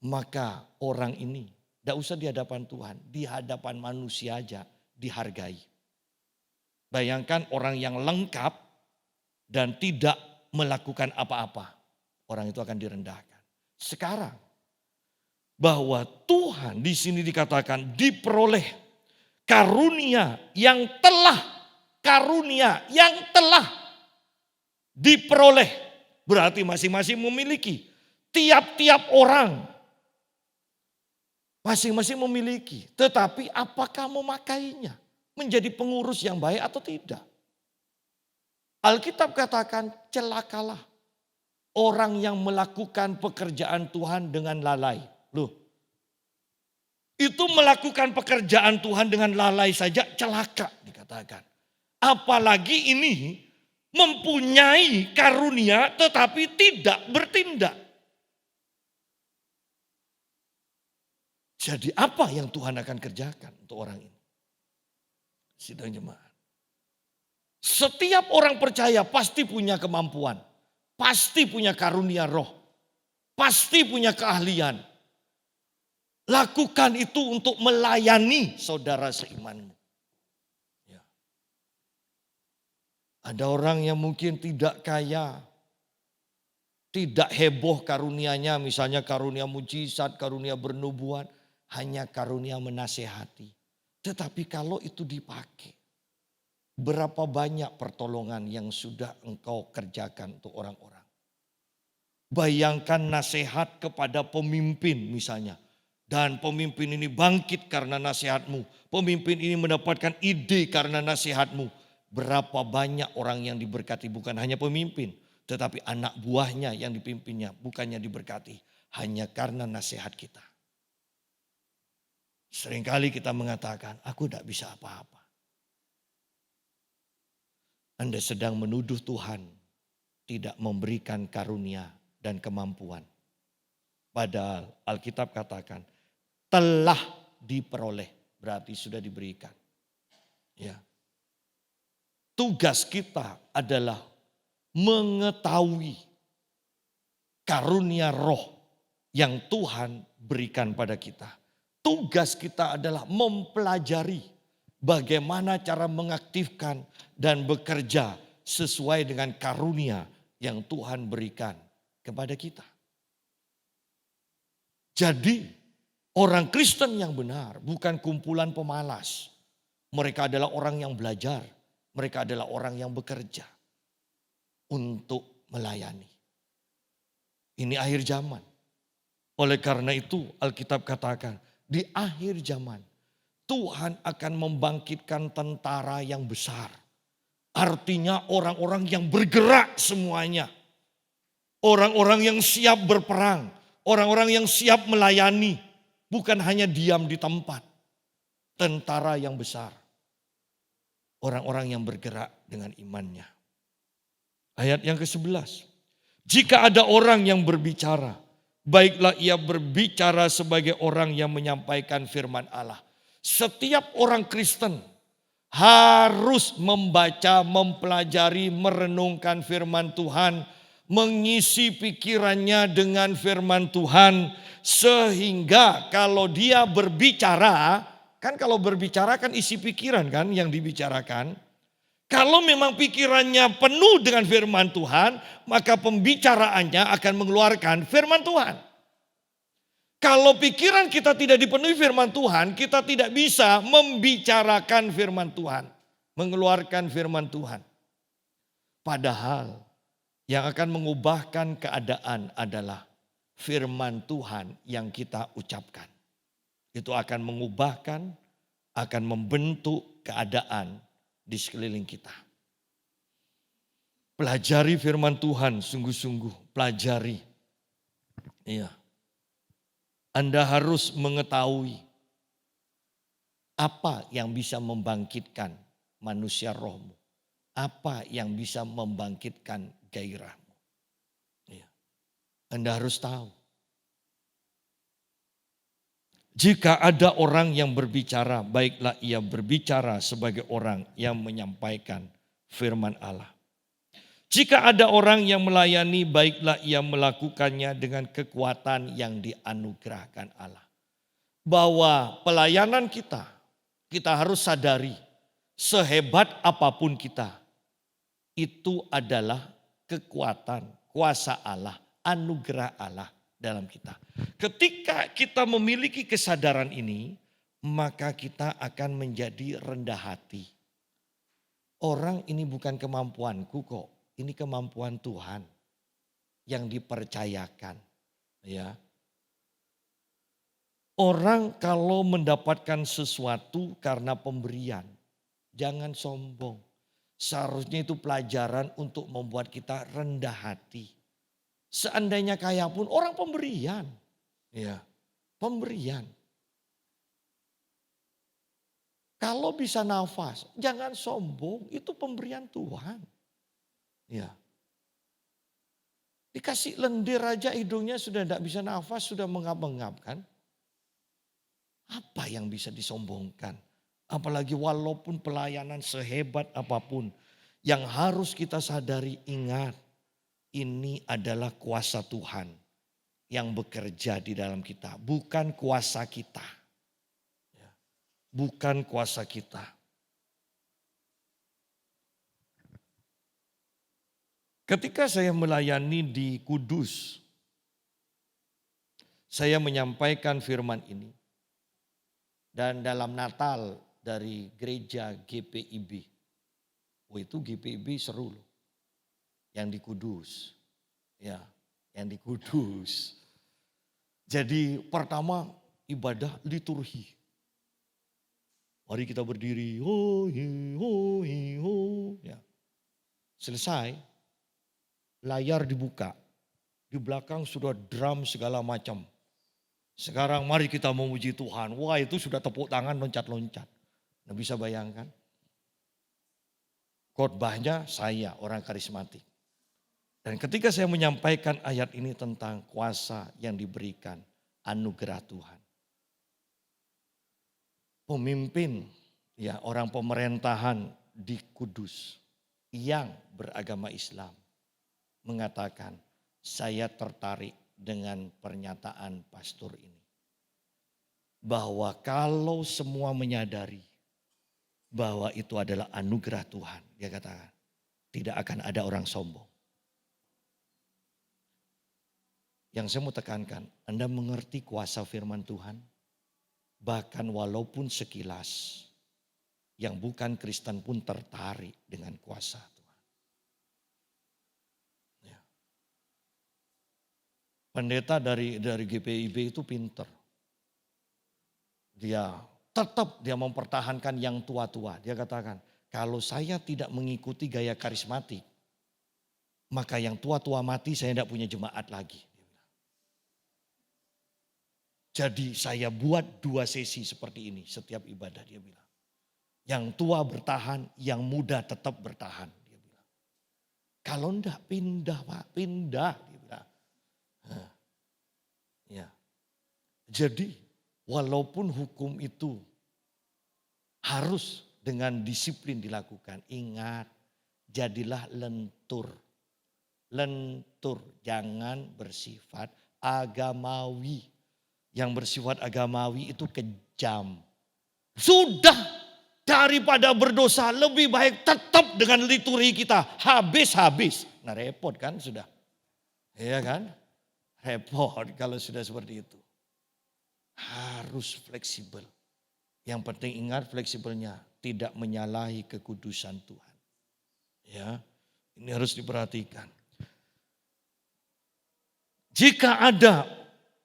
Maka orang ini tidak usah di hadapan Tuhan, di hadapan manusia aja dihargai. Bayangkan orang yang lengkap dan tidak melakukan apa-apa, orang itu akan direndahkan. Sekarang bahwa Tuhan di sini dikatakan diperoleh karunia yang telah diperoleh, berarti masing-masing memiliki. Tiap-tiap orang masing-masing memiliki, tetapi apakah memakainya menjadi pengurus yang baik atau tidak? Alkitab katakan celakalah orang yang melakukan pekerjaan Tuhan dengan lalai. Loh, itu melakukan pekerjaan Tuhan dengan lalai saja celaka dikatakan. Apalagi ini mempunyai karunia tetapi tidak bertindak. Jadi apa yang Tuhan akan kerjakan untuk orang ini? Sidang jemaat. Setiap orang percaya pasti punya kemampuan. Pasti punya karunia roh. Pasti punya keahlian. Lakukan itu untuk melayani saudara seimanmu. Ya. Ada orang yang mungkin tidak kaya. Tidak heboh karunianya, misalnya karunia mujizat, karunia bernubuat. Hanya karunia menasehati. Tetapi kalau itu dipakai, berapa banyak pertolongan yang sudah engkau kerjakan untuk orang-orang. Bayangkan nasihat kepada pemimpin misalnya. Dan pemimpin ini bangkit karena nasihatmu. Pemimpin ini mendapatkan ide karena nasihatmu. Berapa banyak orang yang diberkati, bukan hanya pemimpin. Tetapi anak buahnya yang dipimpinnya bukannya diberkati. Hanya karena nasihat kita. Seringkali kita mengatakan, aku tidak bisa apa-apa. Anda sedang menuduh Tuhan tidak memberikan karunia dan kemampuan. Padahal Alkitab katakan, telah diperoleh, berarti sudah diberikan. Ya. Tugas kita adalah mengetahui karunia roh yang Tuhan berikan pada kita. Tugas kita adalah mempelajari bagaimana cara mengaktifkan dan bekerja sesuai dengan karunia yang Tuhan berikan kepada kita. Jadi orang Kristen yang benar bukan kumpulan pemalas. Mereka adalah orang yang belajar. Mereka adalah orang yang bekerja untuk melayani. Ini akhir zaman. Oleh karena itu Alkitab katakan, di akhir zaman Tuhan akan membangkitkan tentara yang besar. Artinya orang-orang yang bergerak semuanya. Orang-orang yang siap berperang. Orang-orang yang siap melayani. Bukan hanya diam di tempat. Tentara yang besar. Orang-orang yang bergerak dengan imannya. Ayat yang ke-11. Jika ada orang yang berbicara baiklah ia berbicara sebagai orang yang menyampaikan firman Allah. Setiap orang Kristen harus membaca, mempelajari, merenungkan firman Tuhan, mengisi pikirannya dengan firman Tuhan, sehingga kalau dia berbicara, kan kalau berbicara kan isi pikiran kan yang dibicarakan. Kalau memang pikirannya penuh dengan firman Tuhan, maka pembicaraannya akan mengeluarkan firman Tuhan. Kalau pikiran kita tidak dipenuhi firman Tuhan, kita tidak bisa membicarakan firman Tuhan, mengeluarkan firman Tuhan. Padahal yang akan mengubahkan keadaan adalah firman Tuhan yang kita ucapkan. Itu akan mengubahkan, akan membentuk keadaan di sekeliling kita. Pelajari firman Tuhan sungguh-sungguh, pelajari. Iya. Anda harus mengetahui apa yang bisa membangkitkan manusia rohmu. Apa yang bisa membangkitkan gairahmu. Iya. Anda harus tahu. Jika ada orang yang berbicara, baiklah ia berbicara sebagai orang yang menyampaikan firman Allah. Jika ada orang yang melayani, baiklah ia melakukannya dengan kekuatan yang dianugerahkan Allah. Bahwa pelayanan kita harus sadari, sehebat apapun kita, itu adalah kekuatan, kuasa Allah, anugerah Allah dalam kita. Ketika kita memiliki kesadaran ini, maka kita akan menjadi rendah hati. Orang ini bukan kemampuanku kok, ini kemampuan Tuhan yang dipercayakan. Ya. Orang kalau mendapatkan sesuatu karena pemberian, jangan sombong. Seharusnya itu pelajaran untuk membuat kita rendah hati. Seandainya kaya pun orang pemberian. Ya, pemberian. Kalau bisa nafas, jangan sombong, itu pemberian Tuhan. Ya. Dikasih lendir aja hidungnya sudah tidak bisa nafas, sudah mengap-ngap kan. Apa yang bisa disombongkan? Apalagi walaupun pelayanan sehebat apapun, yang harus kita sadari, ingat, ini adalah kuasa Tuhan yang bekerja di dalam kita. Bukan kuasa kita. Bukan kuasa kita. Ketika saya melayani di Kudus, saya menyampaikan firman ini. Dan dalam Natal dari gereja GPIB. Itu GPIB seru loh. Yang di Kudus. Ya, yang di Kudus. Jadi pertama ibadah liturgi. Mari kita berdiri. Ho, hi, ho, hi, ho. Ya. Selesai. Layar dibuka. Di belakang sudah drum segala macam. Sekarang mari kita memuji Tuhan. Wah, itu sudah tepuk tangan loncat-loncat. Nggak bisa bayangkan. Khotbahnya saya orang karismatik. Dan ketika saya menyampaikan ayat ini tentang kuasa yang diberikan, anugerah Tuhan. Pemimpin, ya orang pemerintahan di Kudus yang beragama Islam mengatakan, saya tertarik dengan pernyataan pastor ini. Bahwa kalau semua menyadari bahwa itu adalah anugerah Tuhan, dia katakan, tidak akan ada orang sombong. Yang saya mau tekankan, Anda mengerti kuasa firman Tuhan? Bahkan walaupun sekilas, yang bukan Kristen pun tertarik dengan kuasa Tuhan. Ya. Pendeta dari GPIB itu pinter. Dia tetap mempertahankan yang tua-tua. Dia katakan, kalau saya tidak mengikuti gaya karismatik, maka yang tua-tua mati saya tidak punya jemaat lagi. Jadi saya buat 2 sesi seperti ini setiap ibadah, dia bilang. Yang tua bertahan, yang muda tetap bertahan, dia bilang. Kalau enggak pindah Pak, pindah, dia bilang. Ya. Jadi walaupun hukum itu harus dengan disiplin dilakukan, ingat jadilah lentur. Lentur, jangan bersifat agamawi. Yang bersifat agamawi itu kejam. Sudah, daripada berdosa lebih baik tetap dengan liturgi kita. Habis-habis. Nah repot kan sudah. Iya kan? Repot kalau sudah seperti itu. Harus fleksibel. Yang penting ingat fleksibelnya. Tidak menyalahi kekudusan Tuhan. Ya, ini harus diperhatikan. Jika ada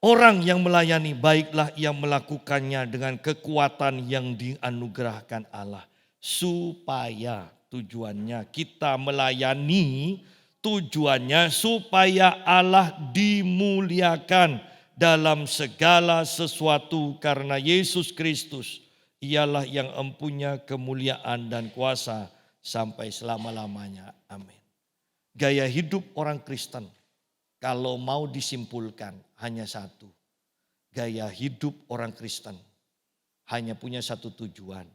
orang yang melayani, baiklah ia melakukannya dengan kekuatan yang dianugerahkan Allah. Supaya tujuannya kita melayani, tujuannya supaya Allah dimuliakan dalam segala sesuatu karena Yesus Kristus. Ialah yang empunya kemuliaan dan kuasa sampai selama-lamanya. Amin. Gaya hidup orang Kristen. Kalau mau disimpulkan hanya satu. Gaya hidup orang Kristen hanya punya satu tujuan.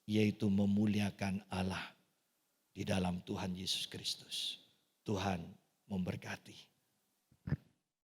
Yaitu memuliakan Allah di dalam Tuhan Yesus Kristus. Tuhan memberkati.